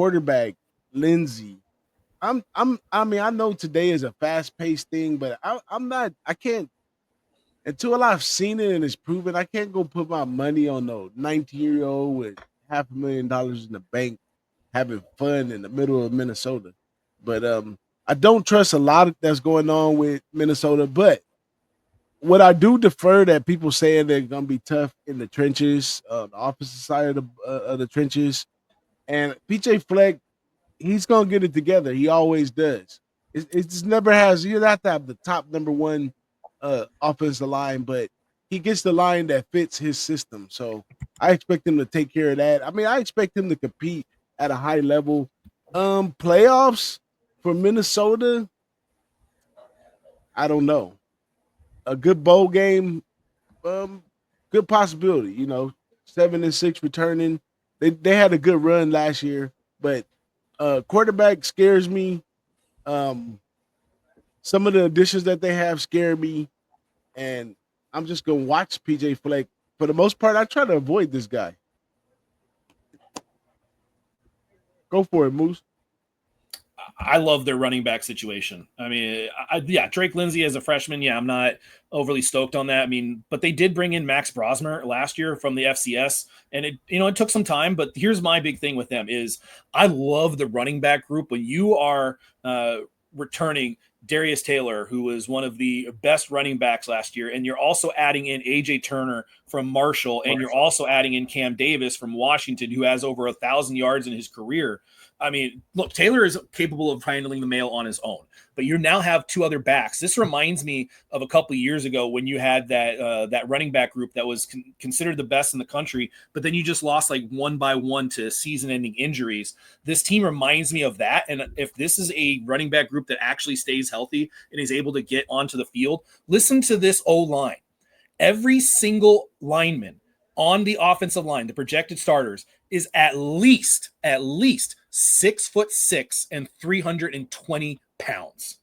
quarterback, Lindsey. I mean, I know today is a fast paced thing, but I'm not. I can't until I've seen it and it's proven. I can't go put my money on no 19-year-old with $500,000 in the bank having fun in the middle of Minnesota. But I don't trust a lot that's going on with Minnesota. But what I do defer that people saying they're gonna be tough in the trenches, the opposite side of the trenches, and PJ Fleck, he's gonna get it together. He always does. It just never has. You have to have the top number one offensive line, but he gets the line that fits his system. So I expect him to take care of that. I mean, I expect him to compete at a high level. Playoffs for Minnesota, I don't know. A good bowl game, um, good possibility. 7-6 returning. They had a good run last year, but quarterback scares me. Um, some of the additions that they have scare me, and I'm just gonna watch PJ Fleck. For the most part, I try to avoid this guy. Go for it, Moose. I love their running back situation. I mean, yeah, Drake Lindsey as a freshman, yeah, I'm not overly stoked on that. I mean, but they did bring in Max Brosmer last year from the FCS, and it took some time. But here's my big thing with them is I love the running back group. When you are returning Darius Taylor, who was one of the best running backs last year, and you're also adding in AJ Turner from Marshall, and you're also adding in Cam Davis from Washington, who has over 1,000 yards in his career. I mean, look, Taylor is capable of handling the mail on his own, but you now have two other backs. This reminds me of a couple of years ago when you had that running back group that was considered the best in the country, but then you just lost like one by one to season-ending injuries. This team reminds me of that, and if this is a running back group that actually stays healthy and is able to get onto the field, listen to this O-line. Every single lineman on the offensive line, the projected starters, is at least 6'6" and 320 pounds.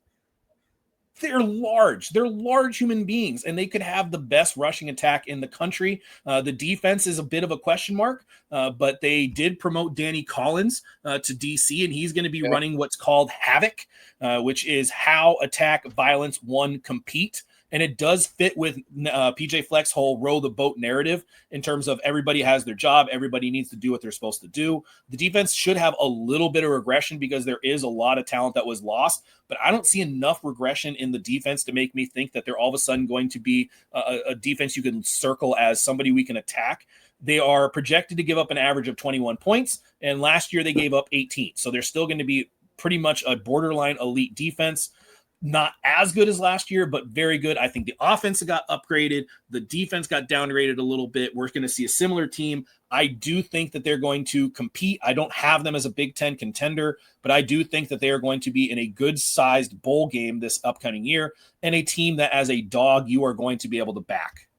They're large. They're large human beings, and they could have the best rushing attack in the country. The defense is a bit of a question mark, but they did promote Danny Collins to DC, and he's going to be running what's called Havoc, which is how attack, violence, one, compete. And it does fit with PJ Fleck's whole row the boat narrative in terms of everybody has their job. Everybody needs to do what they're supposed to do. The defense should have a little bit of regression because there is a lot of talent that was lost, but I don't see enough regression in the defense to make me think that they're all of a sudden going to be a defense you can circle as somebody we can attack. They are projected to give up an average of 21 points, and last year they gave up 18. So they're still going to be pretty much a borderline elite defense. Not as good as last year, but very good. I think the offense got upgraded. The defense got downgraded a little bit. We're going to see a similar team. I do think that they're going to compete. I don't have them as a Big Ten contender, but I do think that they are going to be in a good-sized bowl game this upcoming year and a team that as a dog you are going to be able to back.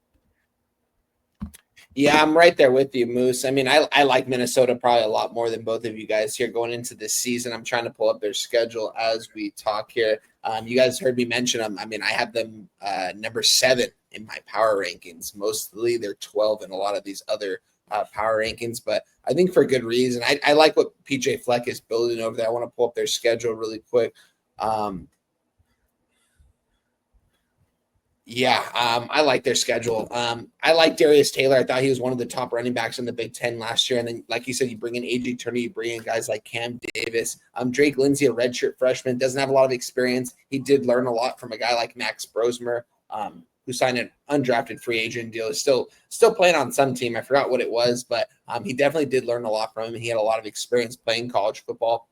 Yeah, I'm right there with you, Moose. I mean, I like Minnesota probably a lot more than both of you guys here going into this season. I'm trying to pull up their schedule as we talk here. You guys heard me mention them. I mean, I have them number 7 in my power rankings. Mostly they're 12 in a lot of these other power rankings, but I think for good reason. I like what PJ Fleck is building over there. I want to pull up their schedule really quick. I like their schedule. I like Darius Taylor. I thought he was one of the top running backs in the Big Ten last year. And then, like you said, you bring in AJ Turner, you bring in guys like Cam Davis. Drake Lindsey, a redshirt freshman, doesn't have a lot of experience. He did learn a lot from a guy like Max Brosmer, who signed an undrafted free agent deal. Is still playing on some team. I forgot what it was, but he definitely did learn a lot from him. He had a lot of experience playing college football.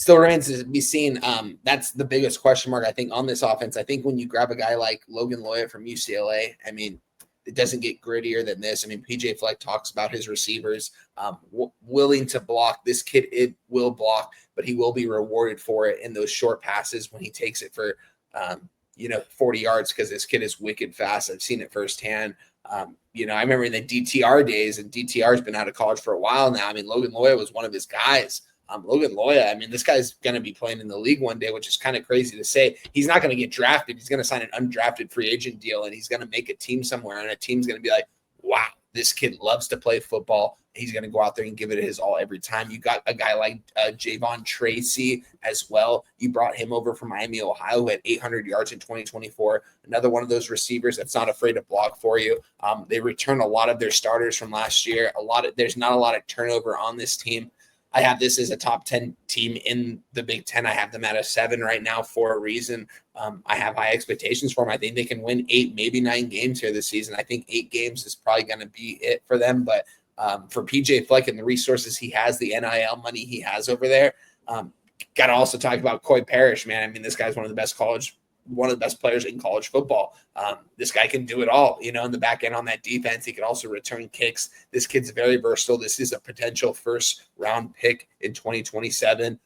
Still remains to be seen. That's the biggest question mark, I think, on this offense. I think when you grab a guy like Logan Loya from UCLA, I mean, it doesn't get grittier than this. I mean, PJ Fleck talks about his receivers willing to block. This kid, it will block, but he will be rewarded for it in those short passes when he takes it for, 40 yards because this kid is wicked fast. I've seen it firsthand. I remember in the DTR days, and DTR has been out of college for a while now. I mean, Logan Loya was one of his guys. Logan Loya, I mean, this guy's going to be playing in the league one day, which is kind of crazy to say. He's not going to get drafted. He's going to sign an undrafted free agent deal, and he's going to make a team somewhere, and a team's going to be like, wow, This kid loves to play football. He's going to go out there and give it his all every time. You got a guy like Javon Tracy as well. You brought him over from Miami, Ohio, who had 800 yards in 2024. Another one of those receivers that's not afraid to block for you. They return a lot of their starters from last year. There's not a lot of turnover on this team. I have this as a top 10 team in the Big Ten. I have them at a 7 right now for a reason. I have high expectations for them. I think they can win 8, maybe 9 games here this season. I think 8 games is probably going to be it for them. But for PJ Fleck and the resources he has, the NIL money he has over there, got to also talk about Coy Parrish, man. I mean, this guy's one of the best players in college football. This guy can do it all, in the back end on that defense. He can also return kicks. This kid's very versatile. This is a potential first-round pick in 2027.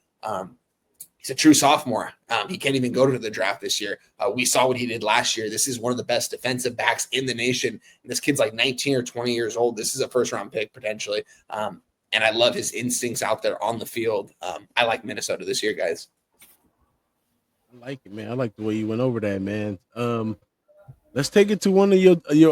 He's a true sophomore. He can't even go to the draft this year. We saw what he did last year. This is one of the best defensive backs in the nation. And this kid's like 19 or 20 years old. This is a first-round pick potentially. And I love his instincts out there on the field. I like Minnesota this year, guys. I like it, man. I like the way you went over that, man. Let's take it to one of your